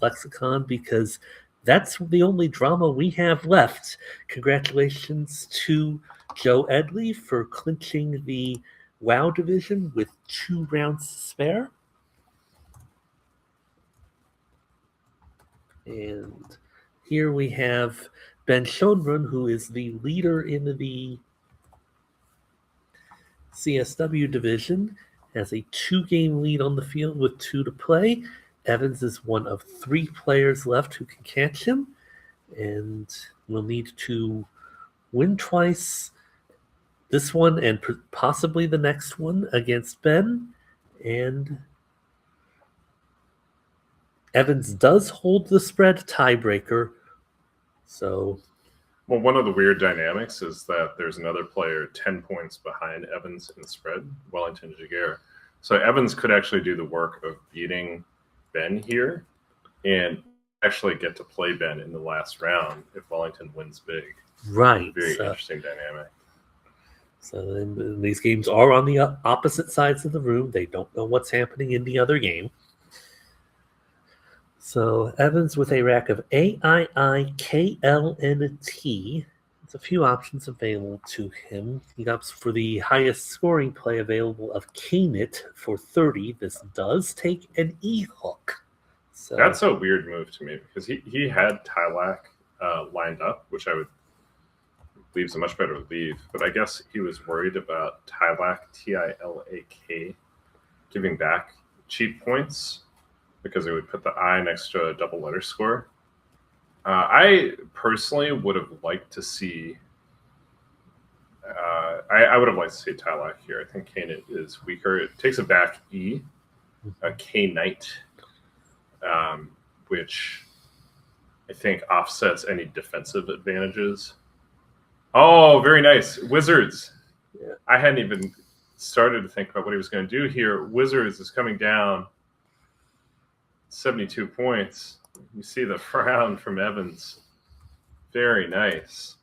lexicon because that's the only drama we have left. Congratulations to Joe Edley for clinching the WoW division with 2 rounds to spare. And here we have Ben Schoenbrun, who is the leader in the CSW division, has a 2-game lead on the field with 2 to play. Evans is one of 3 players left who can catch him, and will need to win twice, this one and possibly the next one against Ben. And Evans does hold the spread tiebreaker. So, well, one of the weird dynamics is that there's another player 10 points behind Evans in the spread, Wellington Jaguar. So Evans could actually do the work of beating Ben here and actually get to play Ben in the last round if Wellington wins big. Right. Very interesting dynamic. So these games are on the opposite sides of the room. They don't know what's happening in the other game. So Evans with a rack of AII, KL, and T. There's a few options available to him. He opts for the highest scoring play available of Knit for 30. This does take an E-hook. So that's a weird move to me because he had Tylak lined up, which I would believe is a much better leave. But I guess he was worried about Tylak, Tilak, giving back cheap points, because it would put the I next to a double letter score. I personally would have liked to see. I would have liked to see Tylak here. I think Knit is weaker. It takes a back E, a K Knight, which I think offsets any defensive advantages. Oh, very nice. Wizards. Yeah. I hadn't even started to think about what he was going to do here. Wizards is coming down 72 points. You see the frown from Evans. Very nice.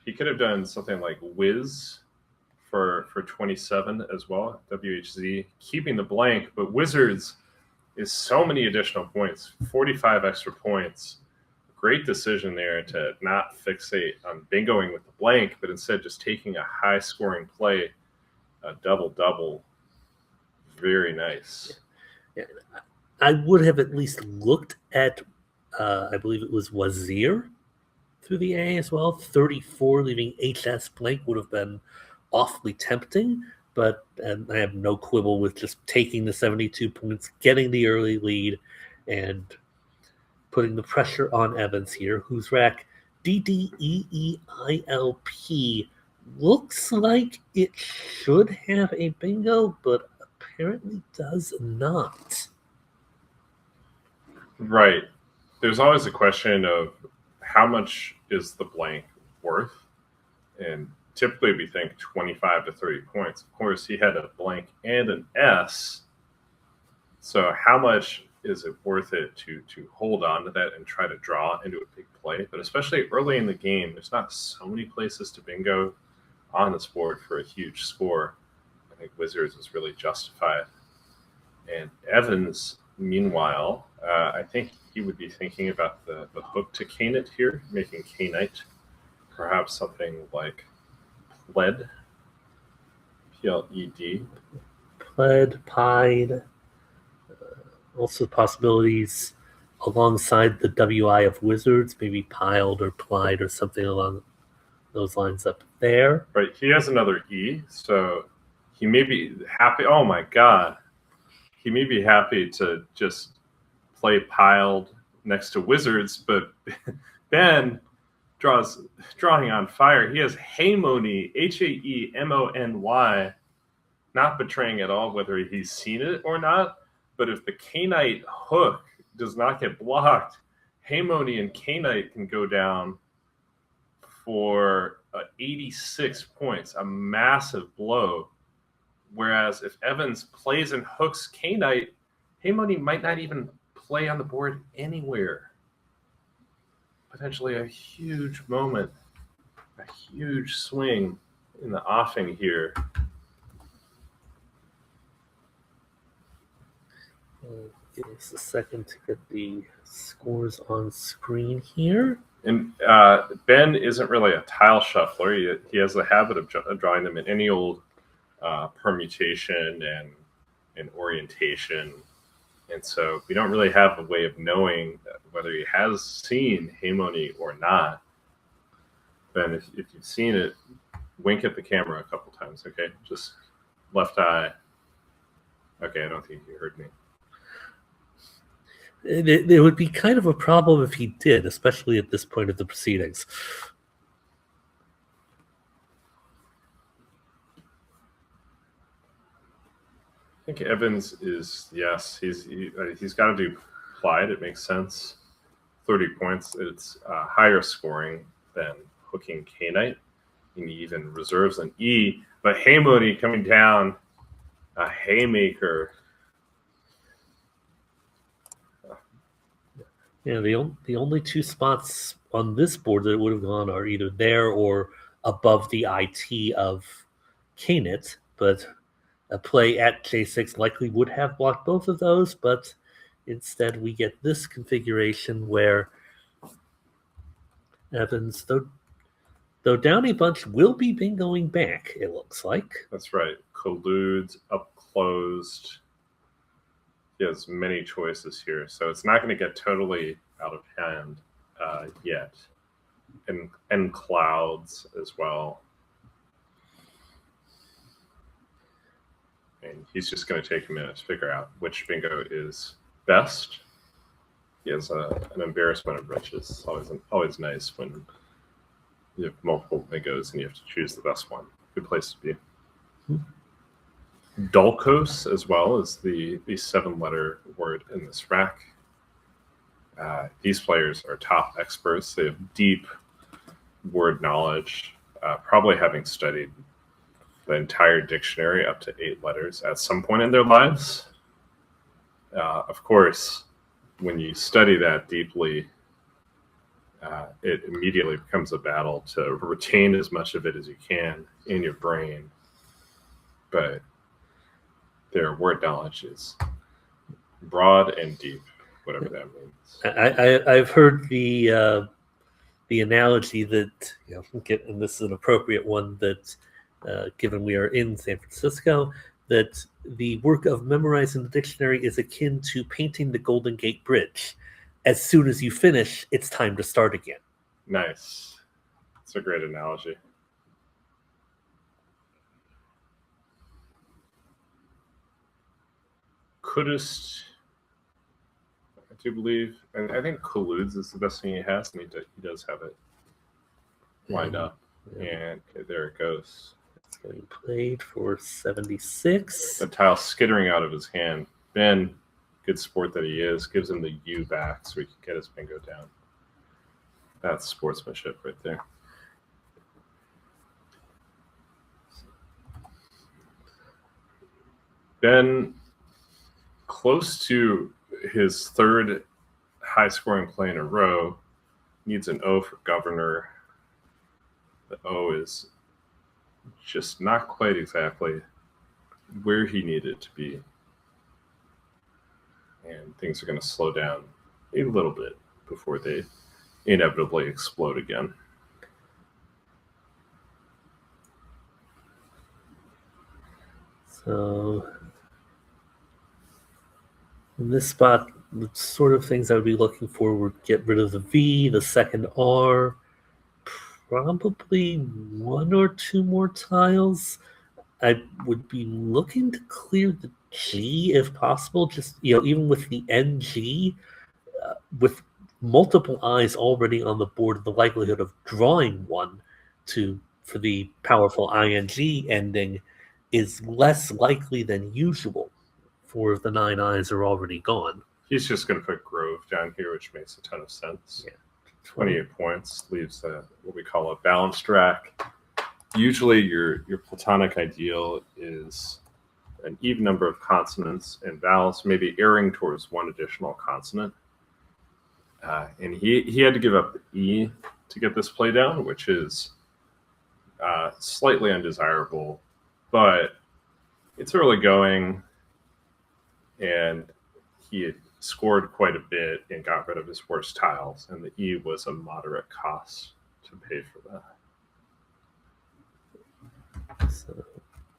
He could have done something like Wiz for 27 as well, WHZ, keeping the blank, but Wizards is so many additional points, 45 extra points. Great decision there to not fixate on bingoing with the blank, but instead just taking a high-scoring play, a double-double. Very nice. Yeah. I would have at least looked at, I believe it was Wazir through the A as well. 34 leaving HS blank would have been awfully tempting, but I have no quibble with just taking the 72 points, getting the early lead, and putting the pressure on Evans here, whose rack DDEEILP looks like it should have a bingo, but apparently does not. Right. There's always a question of how much is the blank worth? And typically we think 25 to 30 points. Of course, he had a blank and an S. So how much is it worth it to hold on to that and try to draw into a big play? But especially early in the game, there's not so many places to bingo on this board for a huge score. I think Wizards is really justified. And Evans, meanwhile, I think he would be thinking about the hook to Knit here, making K-Knight perhaps something like Pled, Pled. Pled, Pied, also possibilities alongside the WI of Wizards, maybe Piled or Plied or something along those lines up there. Right, he has another E, so he may be happy. Oh my God. He may be happy to just play Piled next to Wizards, but Ben drawing on fire. He has Haemony, Haemony, not betraying at all whether he's seen it or not. But if the K-Knight hook does not get blocked, Haemony and K-Knight can go down for 86 points, a massive blow. Whereas if Evans plays and hooks K-Knight, Haemony might not even play on the board anywhere. Potentially a huge moment, a huge swing in the offing here. Give us a second to get the scores on screen here. And Ben isn't really a tile shuffler. He has a habit of drawing them in any old permutation and orientation. And so we don't really have a way of knowing whether he has seen Haemony or not. Ben, if you've seen it, wink at the camera a couple times, okay? Just left eye. Okay, I don't think he heard me. It would be kind of a problem if he did, especially at this point of the proceedings. I think Evans is, yes, he's got to do Clyde. It makes sense. 30 points. It's higher scoring than hooking K-Knight. And he even reserves an E. But Haemony coming down, a haymaker. Yeah, the only two spots on this board that it would have gone are either there or above the IT of Canit, but a play at J6 likely would have blocked both of those, but instead we get this configuration where Evans, though Downey Bunch will be bingoing back, it looks like. That's right. Colludes, up closed. He has many choices here, so it's not going to get totally out of hand yet. And clouds as well. And he's just going to take a minute to figure out which bingo is best. He has an embarrassment of riches. It's always nice when you have multiple bingos and you have to choose the best one. Good place to be. Dulcos as well is the 7-letter word in this rack. These players are top experts. They have deep word knowledge, probably having studied the entire dictionary up to 8 letters at some point in their lives. Of course, when you study that deeply, it immediately becomes a battle to retain as much of it as you can in your brain. But their word knowledge is broad and deep, whatever that means. I've heard the analogy that, and this is an appropriate one, that given we are in San Francisco, that the work of memorizing the dictionary is akin to painting the Golden Gate Bridge. As soon as you finish, it's time to start again. Nice. It's a great analogy. Couldst, I do believe, and I think colludes is the best thing he has, and he does have it lined up. Yeah. And there it goes. It's getting played for 76. The tile skittering out of his hand. Ben, good sport that he is, gives him the U back so he can get his bingo down. That's sportsmanship right there. Ben, close to his third high-scoring play in a row, needs an O for governor. The O is just not quite exactly where he needed to be. And things are going to slow down a little bit before they inevitably explode again. So in this spot, the sort of things I would be looking for would get rid of the V, the second R, probably 1 or 2 more tiles. I would be looking to clear the G if possible, just, even with the NG, with multiple eyes already on the board, the likelihood of drawing one for the powerful ING ending is less likely than usual. 4 of the 9 eyes are already gone. He's just going to put Grove down here, which makes a ton of sense. Yeah. 28 points leaves what we call a balanced rack. Usually your platonic ideal is an even number of consonants and vowels, maybe erring towards one additional consonant. And he had to give up the E to get this play down, which is slightly undesirable, but it's early going, and he had scored quite a bit and got rid of his worst tiles, and the E was a moderate cost to pay for that. So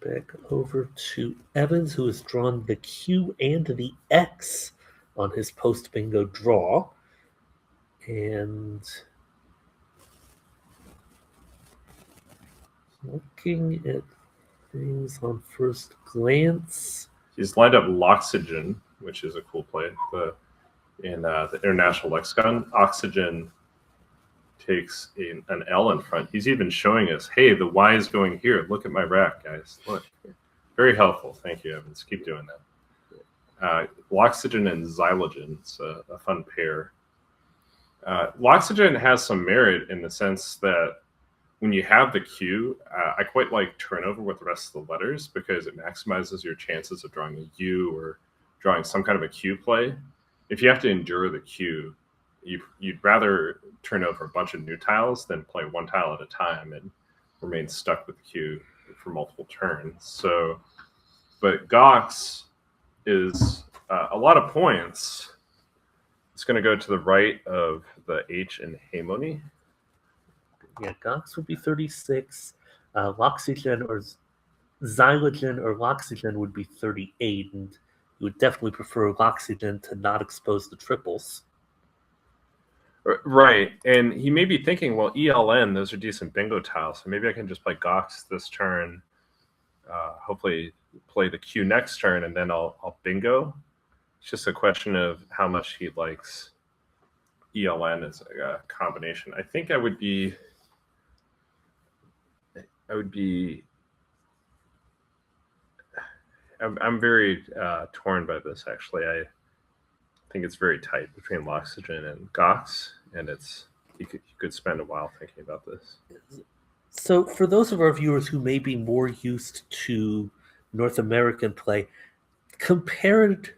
back over to Evans, who has drawn the Q and the X on his post bingo draw. And looking at things on first glance, he's lined up Loxygen, which is a cool play. In the International Lexicon, Oxygen takes an L in front. He's even showing us, hey, the Y is going here. Look at my rack, guys. Look. Very helpful. Thank you, Evans. Keep doing that. Loxygen and Xylogen. It's a fun pair. Loxygen has some merit in the sense that when you have the Q, I quite like turnover with the rest of the letters because it maximizes your chances of drawing a U or drawing some kind of a Q play. If you have to endure the Q, you'd rather turn over a bunch of new tiles than play one tile at a time and remain stuck with the Q for multiple turns. So, but Gox is a lot of points. It's going to go to the right of the H in Harmony. Yeah, Gox would be 36. Loxygen or Xylogen or Loxygen would be 38, and you would definitely prefer Loxygen to not expose the triples. Right, and he may be thinking, well, ELN, those are decent bingo tiles, so maybe I can just play Gox this turn, hopefully play the Q next turn, and then I'll bingo. It's just a question of how much he likes ELN as a combination. I think I'm very torn by this, actually. I think it's very tight between Loxygen and Gox, and you could spend a while thinking about this. So for those of our viewers who may be more used to North American play, compared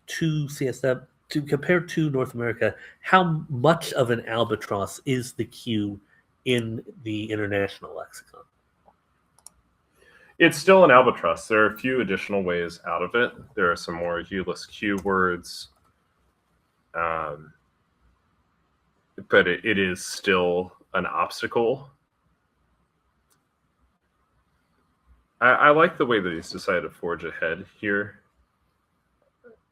to CSM, compared to North America, how much of an albatross is the Q in the international lexicon? It's still an albatross. There are a few additional ways out of it. There are some more U-less Q words. But it is still an obstacle. I like the way that he's decided to forge ahead here.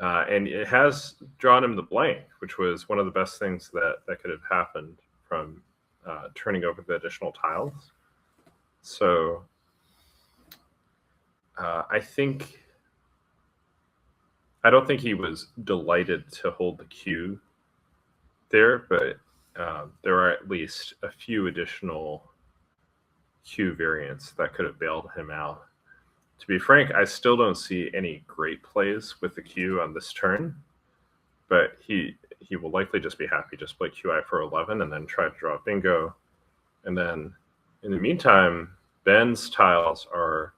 And it has drawn him the blank, which was one of the best things that could have happened from turning over the additional tiles. So I don't think he was delighted to hold the Q there, but there are at least a few additional Q variants that could have bailed him out. To be frank, I still don't see any great plays with the Q on this turn, but he will likely just be happy just play QI for 11 and then try to draw bingo. And then in the meantime, Ben's tiles are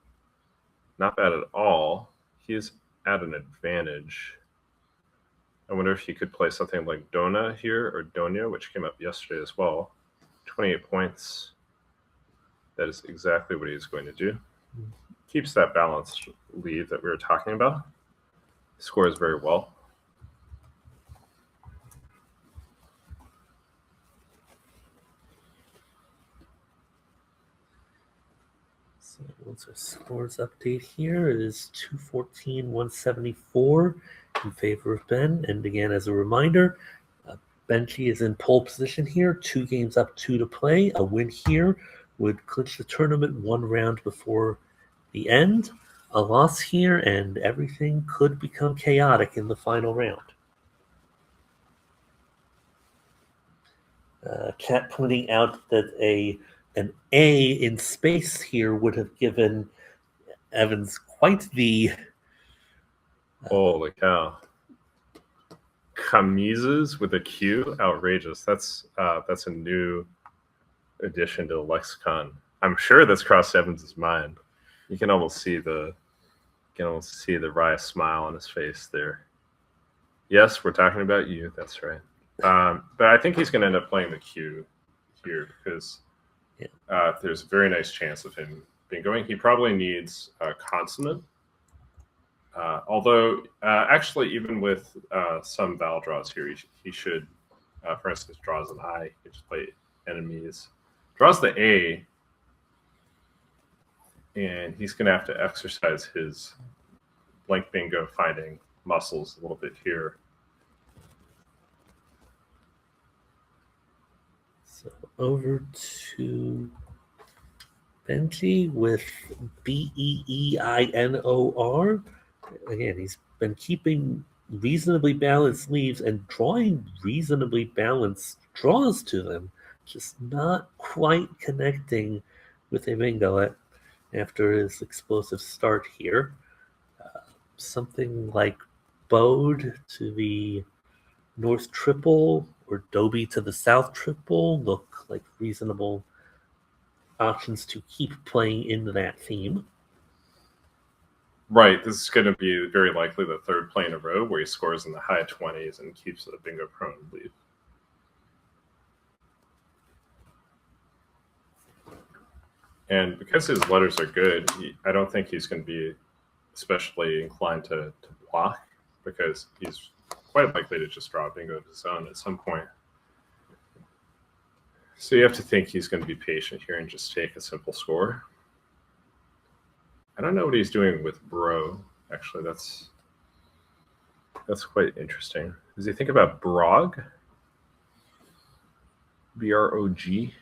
not bad at all. He's at an advantage. I wonder if he could play something like Dona here or Donia, which came up yesterday as well. 28 points. That is exactly what he's going to do. Keeps that balanced lead that we were talking about. Scores very well. So once our scores update here, it is 214, 174 in favor of Ben. And again, as a reminder, Benchy is in pole position here, 2 games up, 2 to play. A win here would clinch the tournament 1 round before the end. A loss here, and everything could become chaotic in the final round. Chat pointing out that an A in space here would have given Evans quite the... Holy cow. Camises with a Q? Outrageous. That's a new addition to the lexicon. I'm sure that's crossed Evans's mind. You can almost see the wry smile on his face there. Yes, we're talking about you. That's right. But I think he's going to end up playing the Q here because there's a very nice chance of him bingoing. He probably needs a consonant. Although, actually, even with some vowel draws here, he should, for instance, draws an I, he just play enemies. Draws the A, and he's going to have to exercise his blank bingo finding muscles a little bit here. So over to Benji with Beinor. Again, he's been keeping reasonably balanced leaves and drawing reasonably balanced draws to them, just not quite connecting with a bingo after his explosive start here. Something like Bode to the north triple or Dobie to the south triple look like reasonable options to keep playing into that theme. Right, this is going to be very likely the third play in a row where he scores in the high 20s and keeps a bingo prone lead. And because his letters are good, I don't think he's going to be especially inclined to block, because he's quite likely to just draw a bingo of his own at some point. So you have to think he's going to be patient here and just take a simple score. I don't know what he's doing with bro. Actually, that's quite interesting. Does he think about brog? B-R-O-G?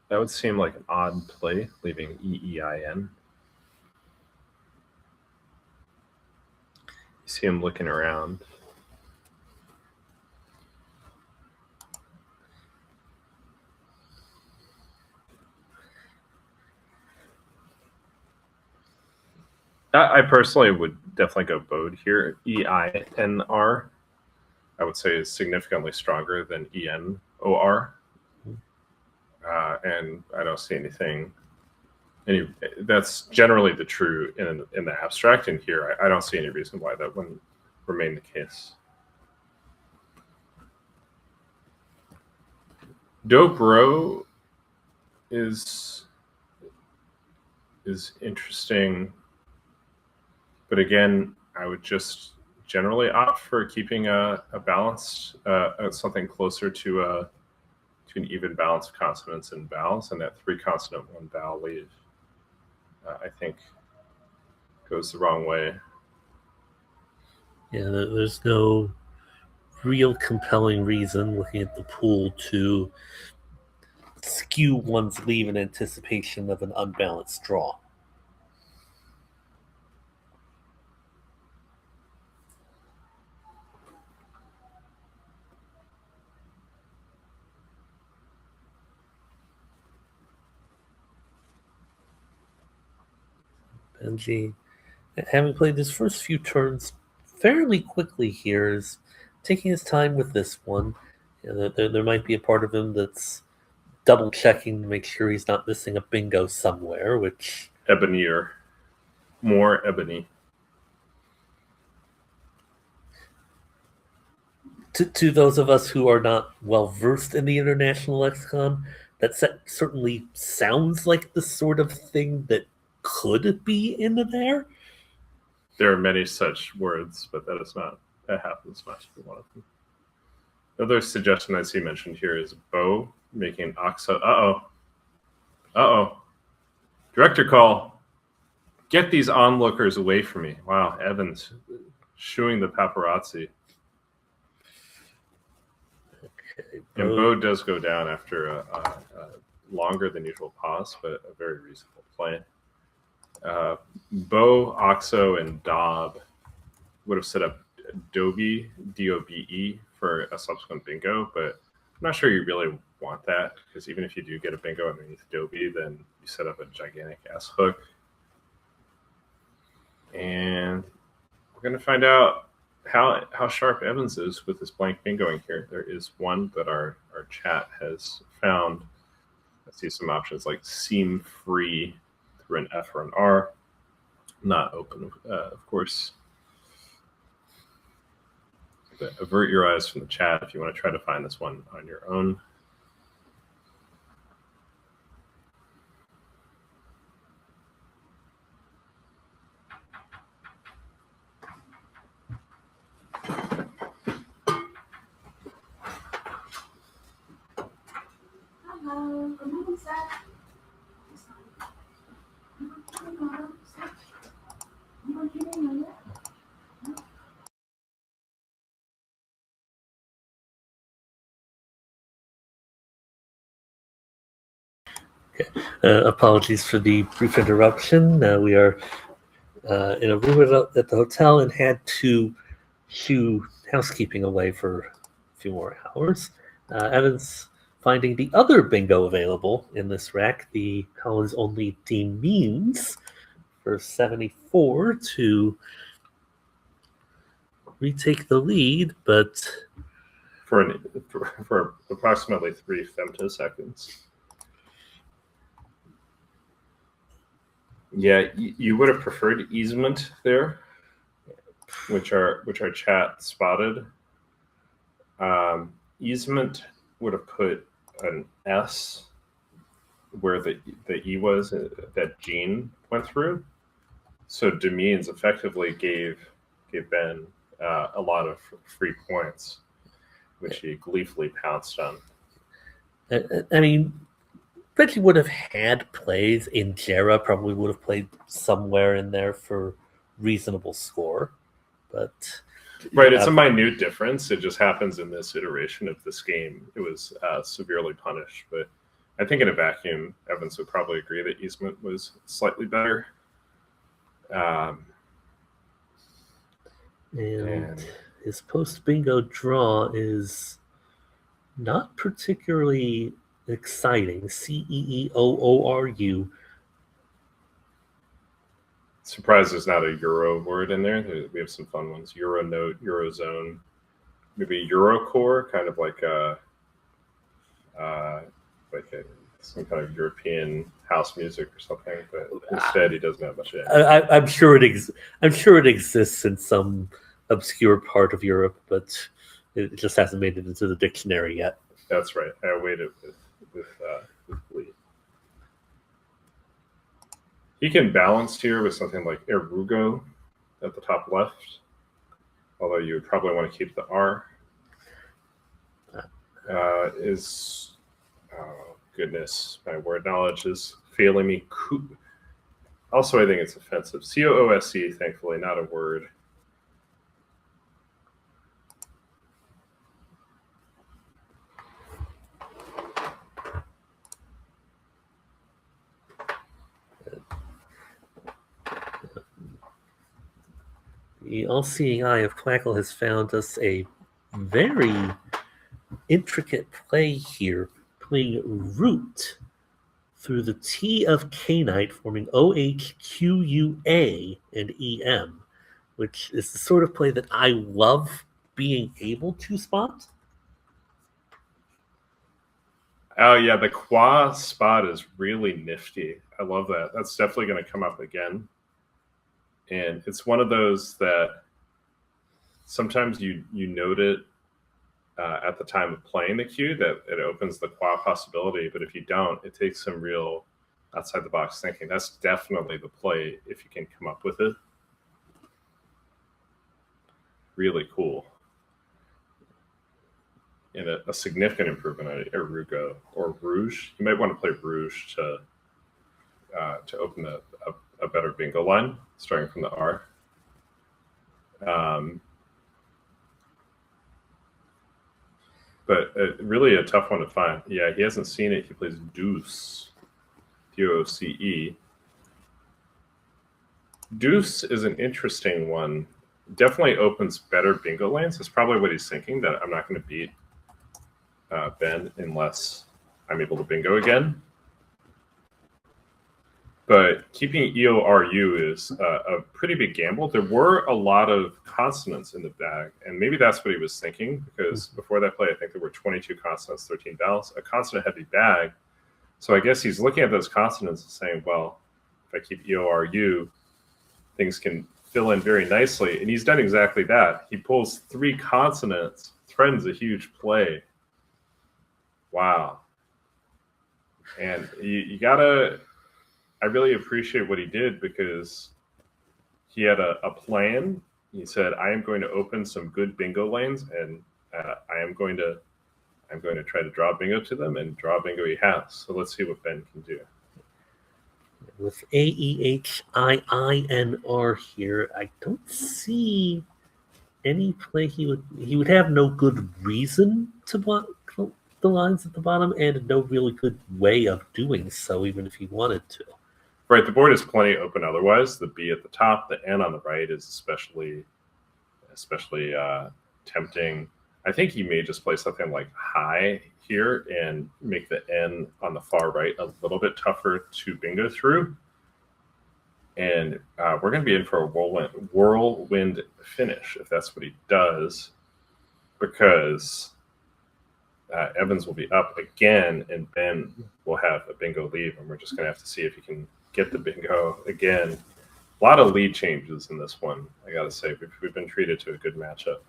That would seem like an odd play, leaving E-E-I-N. You see him looking around. I personally would definitely go Bode here. E-I-N-R, I would say, is significantly stronger than E-N-O-R. And I don't see anything. That's generally the true in the abstract. And here, I don't see any reason why that wouldn't remain the case. Dobro is interesting, but again, I would just generally opt for keeping a balanced, something closer to an even balance of consonants and vowels, and that 3 consonant 1 vowel lead, I think, goes the wrong way. Yeah, there's no real compelling reason looking at the pool to skew one's leave in anticipation of an unbalanced draw. Benji, having played his first few turns fairly quickly here, is taking his time with this one. You know, there might be a part of him that's double checking to make sure he's not missing a bingo somewhere, which... Ebonier. More ebony. To those of us who are not well versed in the international lexicon, that certainly sounds like the sort of thing that could be in there. There are many such words, but that happens much to be one of them. Another suggestion I see mentioned here is bow, making oxo. Uh-oh. Director call. Get these onlookers away from me. Wow, Evans shooing the paparazzi. Okay, and bow does go down after a longer than usual pause, but a very reasonable play. Bow, Oxo, and Dob would have set up Dobie, D-O-B-E, for a subsequent bingo, but I'm not sure you really want that, because even if you do get a bingo underneath Dobie, then you set up a gigantic S hook. And we're going to find out how sharp Evans is with this blank bingoing here. There is one that our chat has found. I see some options like seam free through an F or an R. Not open, of course. But avert your eyes from the chat if you want to try to find this one on your own. Apologies for the brief interruption. We are in a room at the hotel and had to shoo housekeeping away for a few more hours. Evan's finding the other bingo available in this rack, the Collins only team means for 74 to retake the lead, but for approximately 3 femtoseconds. Yeah, you would have preferred easement there, which our chat spotted. Easement would have put an S where the E was that Gene went through. So demeans effectively gave Ben a lot of free points, which he gleefully pounced on. I mean, Reggie would have had plays in Jera, probably would have played somewhere in there for reasonable score, but right, it's a minute difference. It just happens in this iteration of this game. It was severely punished, but I think in a vacuum, Evans would probably agree that easement was slightly better. And his post bingo draw is not particularly exciting. CEEOORU. Surprised there's not a Euro word in there. We have some fun ones. Euro note, Eurozone, maybe Eurocore, kind of like some kind of European house music or something. But instead, he doesn't have much of it. I'm sure it exists in some obscure part of Europe, but it just hasn't made it into the dictionary yet. That's right. I waited with Glee. He can balance here with something like Erugo at the top left, although you would probably want to keep the R. Goodness, my word knowledge is failing me. Also, I think it's offensive. COOSC, thankfully, not a word. The all-seeing eye of Quackle has found us a very intricate play here, playing root through the T of K-Knight, forming OHQUA and EM, which is the sort of play that I love being able to spot. Oh, yeah, the Qua spot is really nifty. I love that. That's definitely going to come up again. And it's one of those that sometimes you note it at the time of playing the cue, that it opens the Qua possibility. But if you don't, it takes some real outside-the-box thinking. That's definitely the play if you can come up with it. Really cool. And a significant improvement on Erugo or Rouge. You might want to play Rouge to open a better bingo line, starting from the R. But really a tough one to find. Yeah, he hasn't seen it. He plays Deuce, DOCE. Deuce is an interesting one. Definitely opens better bingo lanes. That's probably what he's thinking, that I'm not going to beat Ben unless I'm able to bingo again. But keeping EORU is a pretty big gamble. There were a lot of consonants in the bag, and maybe that's what he was thinking, because before that play, I think there were 22 consonants, 13 vowels, a consonant-heavy bag. So I guess he's looking at those consonants and saying, well, if I keep EORU, things can fill in very nicely. And he's done exactly that. He pulls 3 consonants, threatens a huge play. Wow. And you gotta... I really appreciate what he did, because he had a plan. He said, I am going to open some good bingo lanes, and I'm going to try to draw bingo to them, and draw bingo he has. So let's see what Ben can do. With AEHIINR here, I don't see any play he would have no good reason to block the lines at the bottom and no really good way of doing so, even if he wanted to. Right, the board is plenty open otherwise. The B at the top, the N on the right is especially tempting. I think he may just play something like high here and make the N on the far right a little bit tougher to bingo through. And we're going to be in for a whirlwind finish if that's what he does, because Evans will be up again and Ben will have a bingo lead, and we're just going to have to see if he can get the bingo again. A lot of lead changes in this one, I got to say. We've been treated to a good matchup.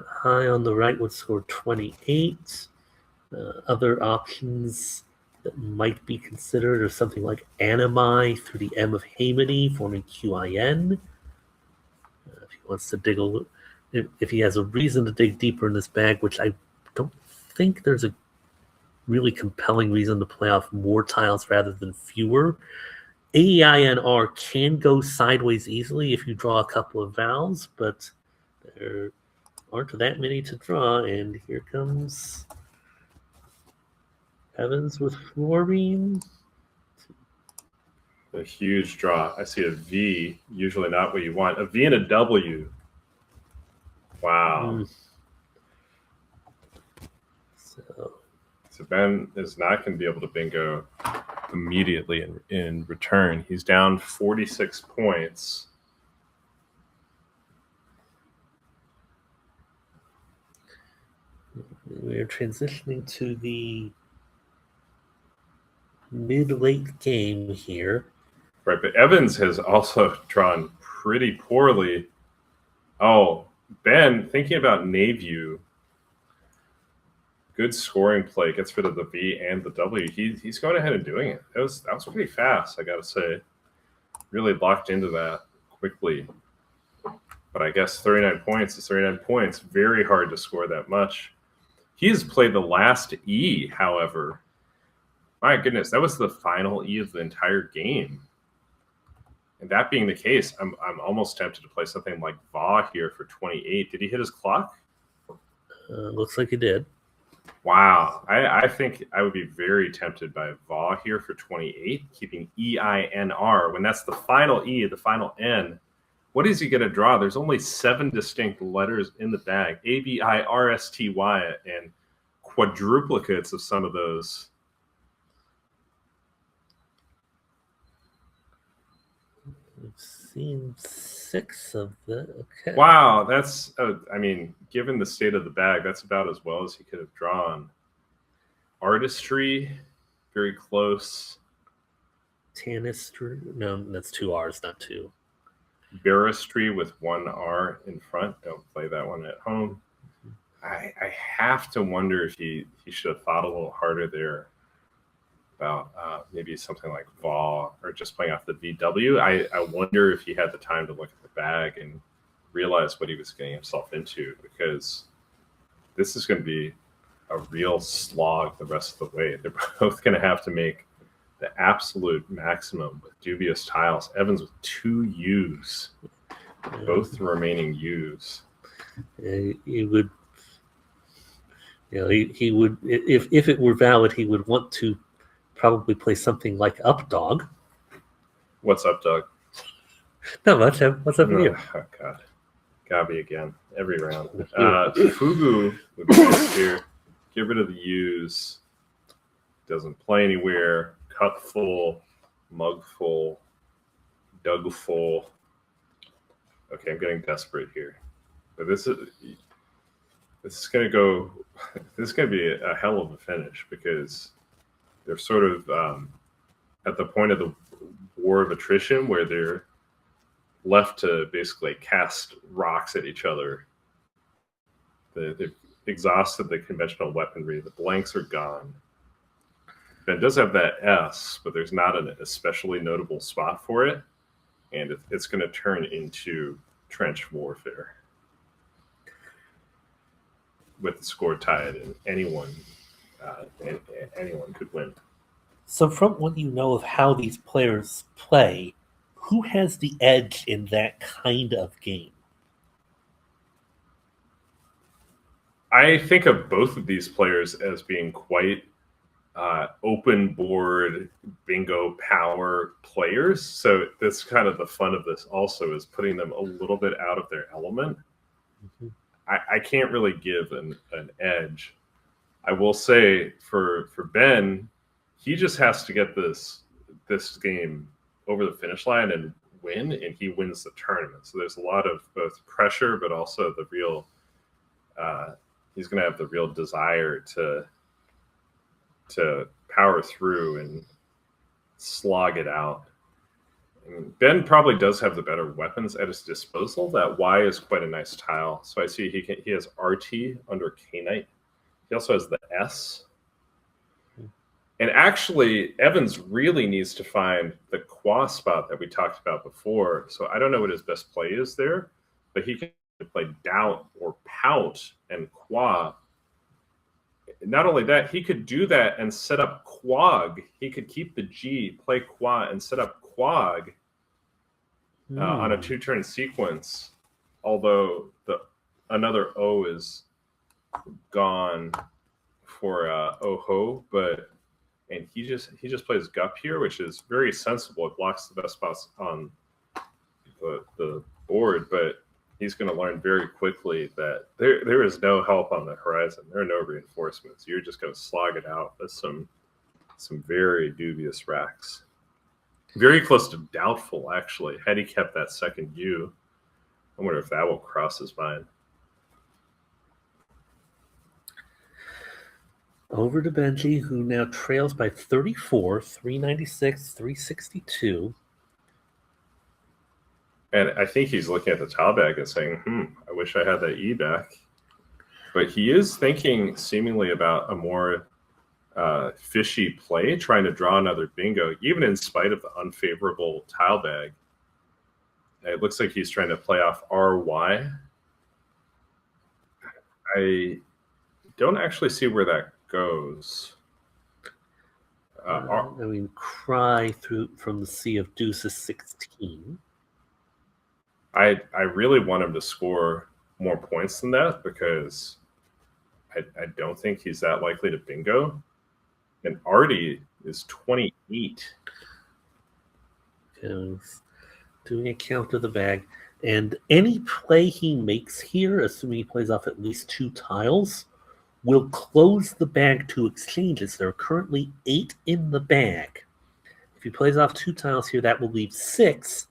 High on the right would score 28. Other options that might be considered are something like Animi through the M of Haemony, forming QIN. If he wants to dig a little, if he has a reason to dig deeper in this bag, which I don't think there's a really compelling reason to play off more tiles rather than fewer. AEINR can go sideways easily if you draw a couple of vowels, but there aren't that many to draw, and here comes Evans with fluorine. A huge draw. I see a V, usually not what you want. A V and a W. Wow. So Ben is not going to be able to bingo immediately in return. He's down 46 points. We're transitioning to the mid-late game here. Right, but Evans has also drawn pretty poorly. Oh, Ben, thinking about Naview. Good scoring play, gets rid of the V and the W. He's going ahead and doing it. That was pretty fast, I got to say. Really locked into that quickly. But I guess 39 points is 39 points. Very hard to score that much. He has played the last E, however. My goodness, that was the final E of the entire game. And that being the case, I'm almost tempted to play something like Va here for 28. Did he hit his clock? Looks like he did. Wow. I think I would be very tempted by Va here for 28, keeping EINR. When that's the final E, the final N, what is he going to draw? There's only 7 distinct letters in the bag. ABIRSTY and quadruplicates of some of those. We've seen 6 of the. Okay. Wow, that's, given the state of the bag, that's about as well as he could have drawn. Artistry, very close. Tanistry, no, that's 2 R's, not 2. Baristry with 1 R in front. Don't play that one at home. I have to wonder if he should have thought a little harder there about maybe something like Va or just playing off the VW. I wonder if he had the time to look at the bag and realize what he was getting himself into, because this is going to be a real slog the rest of the way. They're both going to have to make the absolute maximum with dubious tiles. Evans with 2 U's, both the remaining U's. He would, he would, if it were valid, he would want to probably play something like Updog. What's up, Doug? Not much. What's up with you? Oh, God. Gabi again, every round. Fugu would be nice here. Get rid of the U's. Doesn't play anywhere. Cup full. Mug full. Doug full. Okay, I'm getting desperate here. But this is going to go. This is going to be a hell of a finish, because they're sort of at the point of the war of attrition where they're left to basically cast rocks at each other. They've exhausted the conventional weaponry. The blanks are gone. Ben does have that S, but there's not an especially notable spot for it, and it's going to turn into trench warfare with the score tied, and anyone could win. So from what you know of how these players play, who has the edge in that kind of game? I think of both of these players as being quite open board bingo power players. So that's kind of the fun of this also, is putting them a little bit out of their element. Mhm. I can't really give an edge. I will say for Ben, he just has to get this game over the finish line and win, and he wins the tournament. So there's a lot of both pressure, but also the real he's going to have the real desire to power through and slog it out. And Ben probably does have the better weapons at his disposal. That Y is quite a nice tile. So I see he has RT under K Knight. He also has the S. And actually, Evans really needs to find the Qua spot that we talked about before. So I don't know what his best play is there, but he can play Doubt or Pout and Qua. Not only that, he could do that and set up Quag. He could keep the G, play Qua, and set up Quag on a 2-turn sequence. Although another O is gone for Oho, and he just plays Gup here, which is very sensible. It blocks the best spots on the board, but he's going to learn very quickly that there is no help on the horizon. There are no reinforcements. You're just going to slog it out with some very dubious racks. Very close to doubtful, actually. Had he kept that second U, I wonder if that will cross his mind. Over to Benji, who now trails by 34, 396, 362. And I think he's looking at the tile bag and saying, I wish I had that E back. But he is thinking seemingly about a more fishy play, trying to draw another bingo, even in spite of the unfavorable tile bag. It looks like he's trying to play off RY. I don't actually see where that goes. I mean, Cry from the Sea of Deuces 16. I really want him to score more points than that, because I don't think he's that likely to bingo. And Artie is 28. Doing a count of the bag. And any play he makes here, assuming he plays off at least 2 tiles, will close the bag to exchanges. There are currently 8 in the bag. If he plays off 2 tiles here, that will leave 6,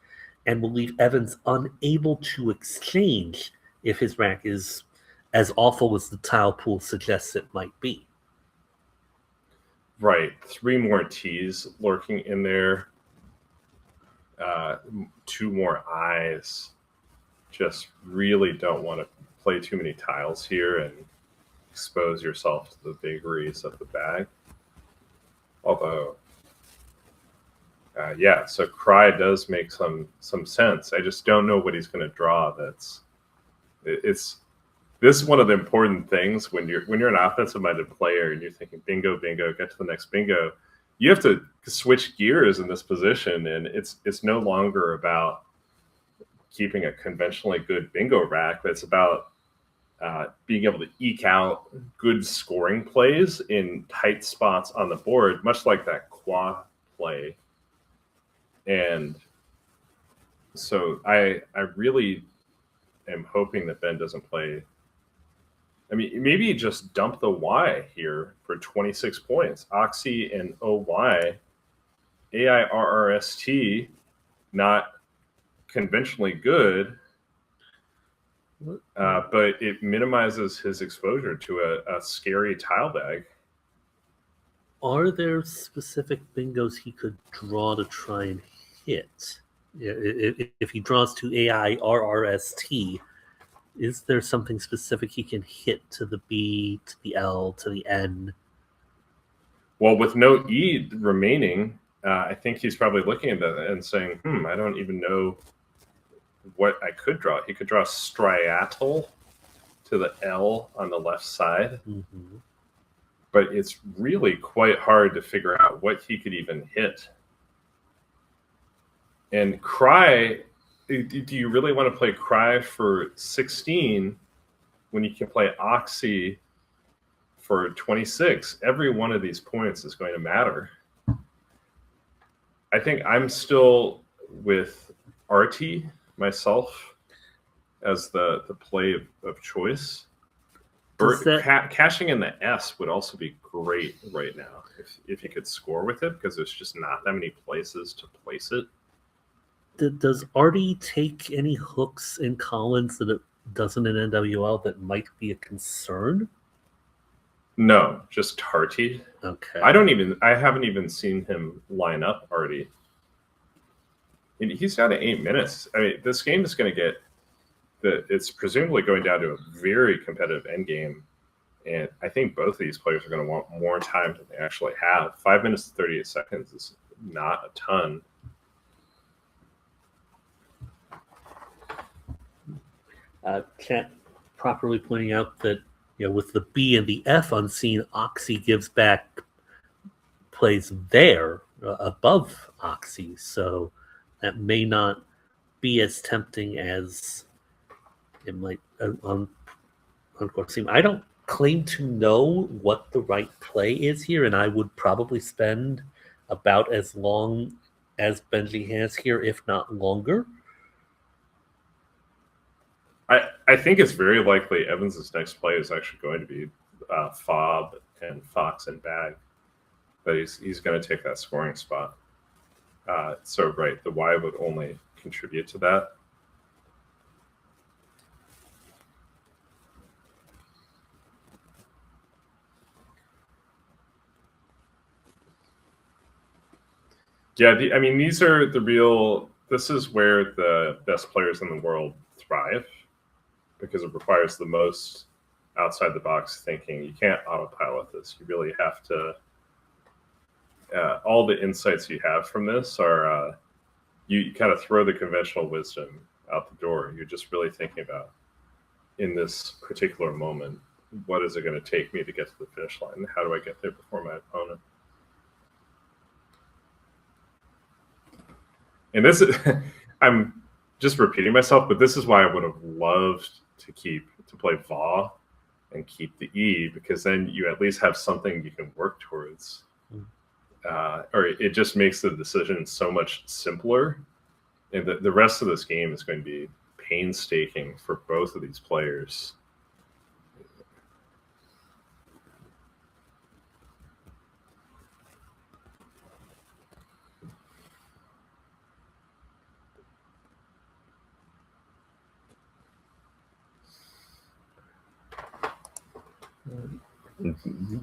and will leave Evans unable to exchange if his rack is as awful as the tile pool suggests it might be. Right. 3 more T's lurking in there. 2 more I's. Just really don't want to play too many tiles here and expose yourself to the vagaries of the bag. Although, so Cry does make some sense. I just don't know what he's going to draw. This is one of the important things when you're an offensive-minded player and you're thinking bingo, bingo, get to the next bingo. You have to switch gears in this position, and it's no longer about keeping a conventionally good bingo rack, but it's about being able to eke out good scoring plays in tight spots on the board, much like that Qua play. And so I really am hoping that Ben doesn't play. I mean, maybe just dump the Y here for 26 points. Oxy and OY, AIRRST, not conventionally good, but it minimizes his exposure to a scary tile bag. Are there specific bingos he could draw to try and hit? If he draws to AIRRST, is there something specific he can hit to the B, to the L, to the N? Well, with no E remaining, I think he's probably looking at that and saying, I don't even know what I could draw. He could draw striatal to the L on the left side. Mm-hmm. But it's really quite hard to figure out what he could even hit. And Cry, do you really want to play Cry for 16 when you can play Oxy for 26, every one of these points is going to matter. I think I'm still with Artie myself as the play of choice. Cashing in the S would also be great right now if you could score with it, because there's just not that many places to place it. Does Artie take any hooks in Collins that it doesn't in NWL that might be a concern? No, just Artie. Okay. I haven't even seen him line up Artie. He's down to 8 minutes. I mean, this game is going to get it's presumably going down to a very competitive end game. And I think both of these players are going to want more time than they actually have. 5 minutes and 38 seconds is not a ton. Chat properly pointing out that, with the B and the F unseen, Oxy gives back plays there above Oxy. So that may not be as tempting as it might on court seem. I don't claim to know what the right play is here, and I would probably spend about as long as Benji has here, if not longer. I think it's very likely Evans's next play is actually going to be Fob and Fox and Bag, but he's going to take that scoring spot. So right, the Y would only contribute to that. Yeah, these are the real. This is where the best players in the world thrive, because it requires the most outside the box thinking. You can't autopilot this. You really have to. All the insights you have from this are you kind of throw the conventional wisdom out the door. You're just really thinking about, in this particular moment, what is it going to take me to get to the finish line? How do I get there before my opponent? And this is, I'm just repeating myself, but this is why I would have loved to play Va and keep the E, because then you at least have something you can work towards. Or it just makes the decision so much simpler. And the rest of this game is going to be painstaking for both of these players.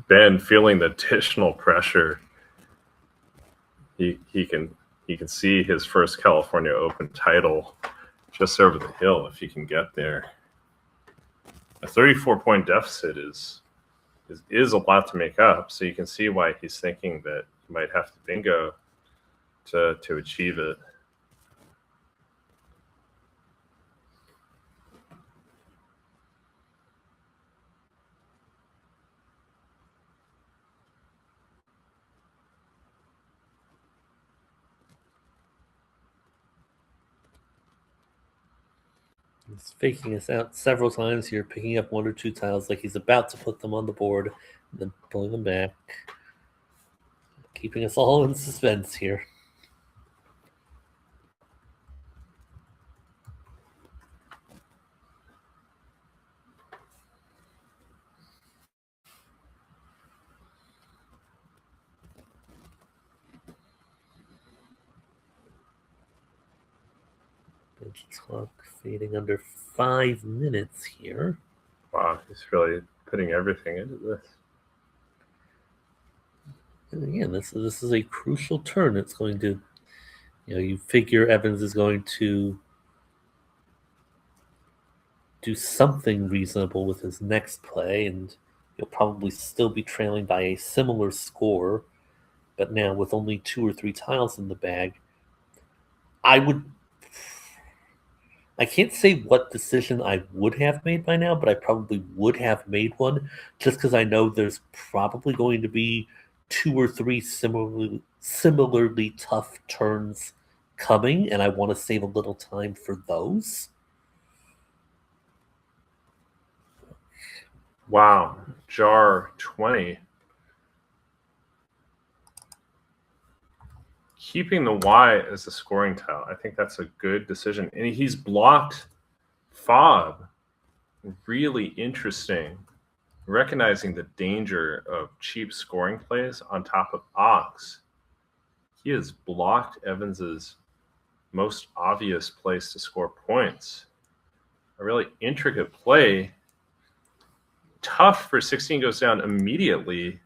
Ben feeling the additional pressure. He can see his first California Open title just over the hill if he can get there. A 34-point deficit is a lot to make up, so you can see why he's thinking that he might have to bingo to achieve it. He's faking us out several times here, picking up one or two tiles like he's about to put them on the board, and then pulling them back, keeping us all in suspense here. Clock fading under 5 minutes here. Wow, he's really putting everything into this. And again, this is a crucial turn. It's going to, you figure Evans is going to do something reasonable with his next play, and you'll probably still be trailing by a similar score, but now with only 2 or 3 tiles in the bag. I can't say what decision I would have made by now, but I probably would have made one, just because I know there's probably going to be 2 or 3 similarly tough turns coming, and I want to save a little time for those. Wow. Jar 20. Keeping the Y as a scoring tile. I think that's a good decision. And he's blocked Fob. Really interesting. Recognizing the danger of cheap scoring plays on top of Ox. He has blocked Evans's most obvious place to score points. A really intricate play. Tough for 16 goes down immediately.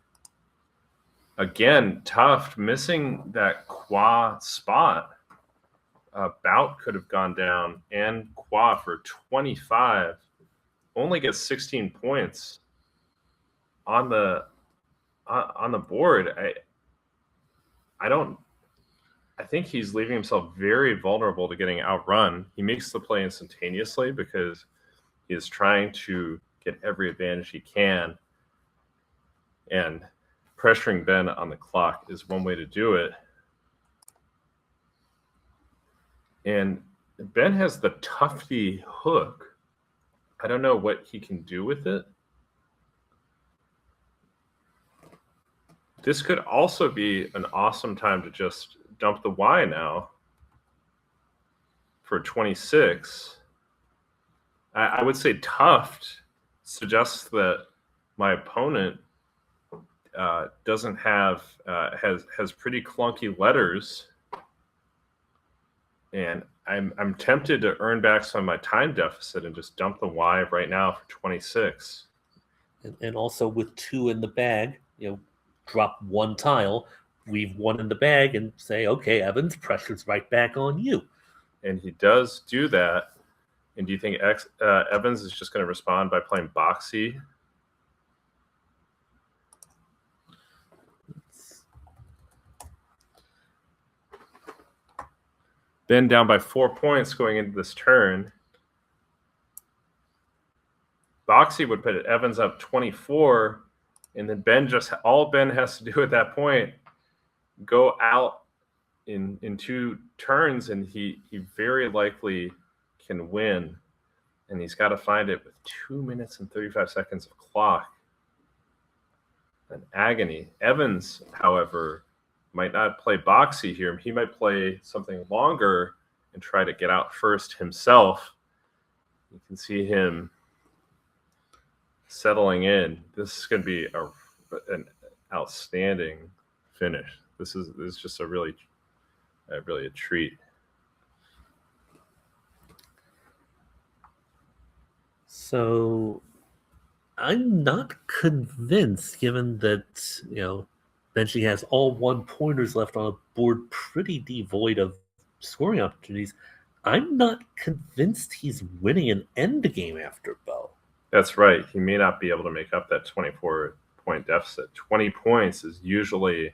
Again, Tuft missing that Qua spot. Bout could have gone down, and Qua for 25 only gets 16 points on the board. I think he's leaving himself very vulnerable to getting outrun. He makes the play instantaneously because he is trying to get every advantage he can, and pressuring Ben on the clock is one way to do it. And Ben has the Tufty hook. I don't know what he can do with it. This could also be an awesome time to just dump the Y now for 26. I would say Tuft suggests that my opponent doesn't have has pretty clunky letters, and I'm tempted to earn back some of my time deficit and just dump the Y right now for 26. And also with 2 in the bag, drop 1 tile, leave 1 in the bag, and say, okay, Evans, pressure's right back on you. And he does do that. And do you think Evans is just going to respond by playing boxy? Ben down by 4 points going into this turn. Boxy would put Evans up 24, and then all Ben has to do at that point, go out in 2 turns, and he very likely can win. And he's got to find it with 2 minutes and 35 seconds of clock. An agony. Evans, however, might not play boxy here. He might play something longer and try to get out first himself. You can see him settling in. This is going to be an outstanding finish. This is just a really a treat. So I'm not convinced, given that Benchy has all 1-pointers left on a board pretty devoid of scoring opportunities. I'm not convinced he's winning an end game after Bow. That's right. He may not be able to make up that 24-point deficit. 20 points is usually,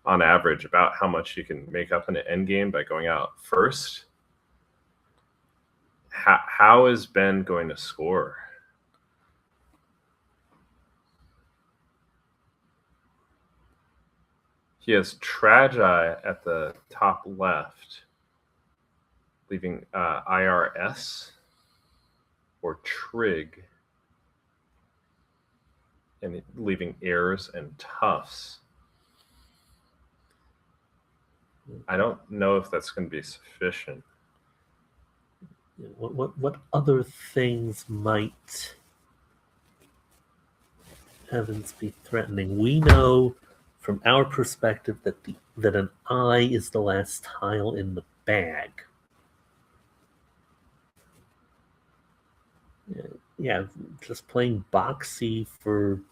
on average, about how much you can make up in an end game by going out first. How is Ben going to score? He has Tragi at the top left, leaving IRS or Trig, and leaving Airs and Tufts. I don't know if that's going to be sufficient. What other things might Evans be threatening? We know from our perspective that an I is the last tile in the bag. Yeah, just playing boxy for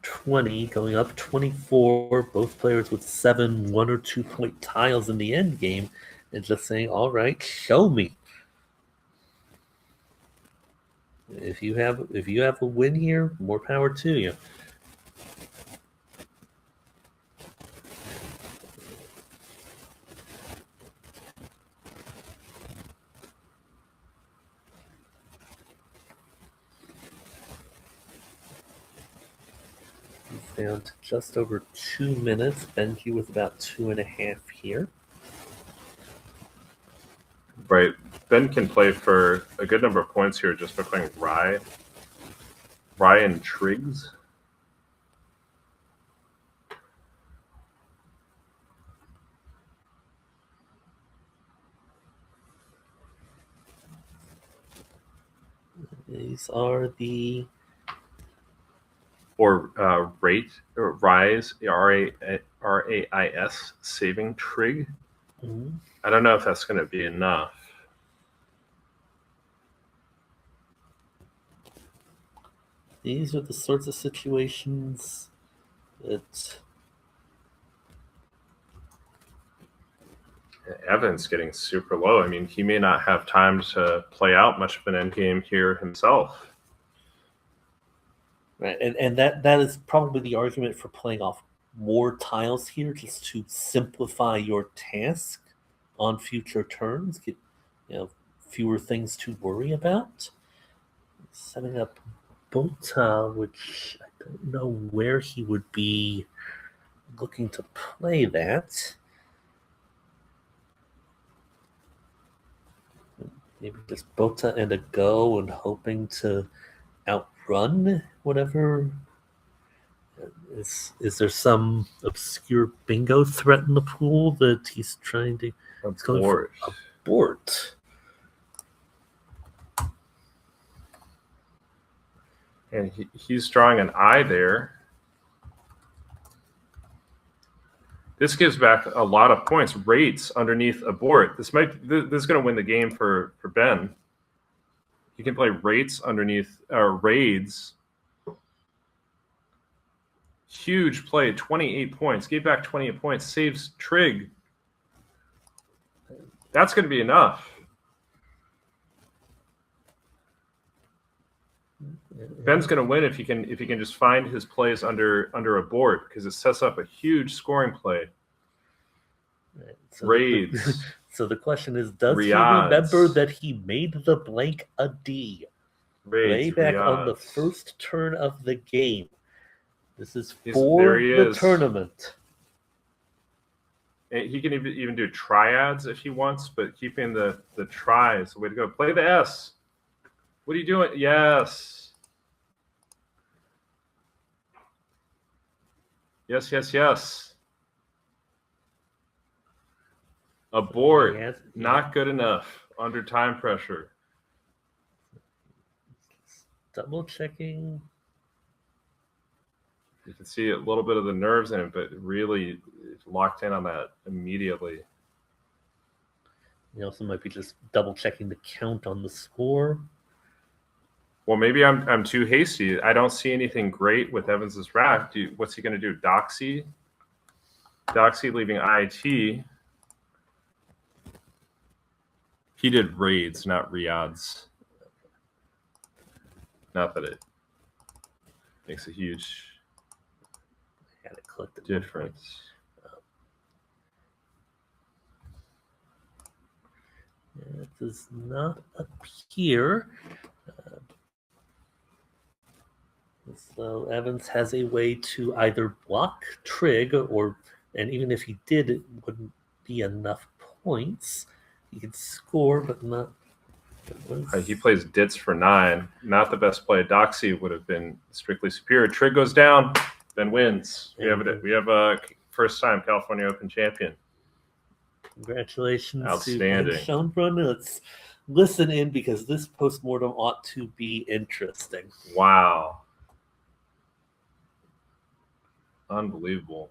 20, going up 24, both players with 7 1 or 2 point tiles in the end game, and just saying, all right, show me. If you have a win here, more power to you. Down to just over 2 minutes. Benji with about 2.5 here. Right. Ben can play for a good number of points here just by playing Rye and Triggs. These are the Or Rise, Rais, saving Trig. I don't know if that's going to be enough. These are the sorts of situations that Evan's getting super low. I mean, he may not have time to play out much of an endgame here himself. right, and that is probably the argument for playing off more tiles here, just to simplify your task on future turns. Get fewer things to worry about. Setting up Bota, which I don't know where he would be looking to play that. Maybe just Bota and a go and hoping to outrun whatever. Is there some obscure bingo threat in the pool that he's trying to abort? And he's drawing an eye there. This gives back a lot of points. Rates underneath abort. This is going to win the game for Ben. You can play rates underneath raids. Huge play, 28 points. Gave back 28 points. Saves Trig. That's going to be enough. Ben's going to win if he can just find his plays under abort, because it sets up a huge scoring play. Right. So Raids. So the question is, does he remember that he made the blank a D way back on the first turn of the game? This is for the tournament. And he can even do triads if he wants, but keeping the tries. Way to go. Play the S. What are you doing? Yes. Yes, yes, yes. Abort. Not good enough under time pressure. Double checking. You can see a little bit of the nerves in it, but really locked in on that immediately. You also might be just double checking the count on the score. Well, maybe I'm too hasty. I don't see anything great with Evans's rack. What's he going to do? Doxy? Doxy leaving IT. He did raids, not riads. Not that it makes a huge difference. It does not appear. So Evans has a way to either block Trig, and even if he did, it wouldn't be enough points. He could score, but not. He plays Ditz for 9. Not the best play. Doxy would have been strictly superior. Trig goes down, then wins. We have a first-time California Open champion. Congratulations Outstanding. to Schoenbrun. Let's listen in, because this postmortem ought to be interesting. Wow. Unbelievable.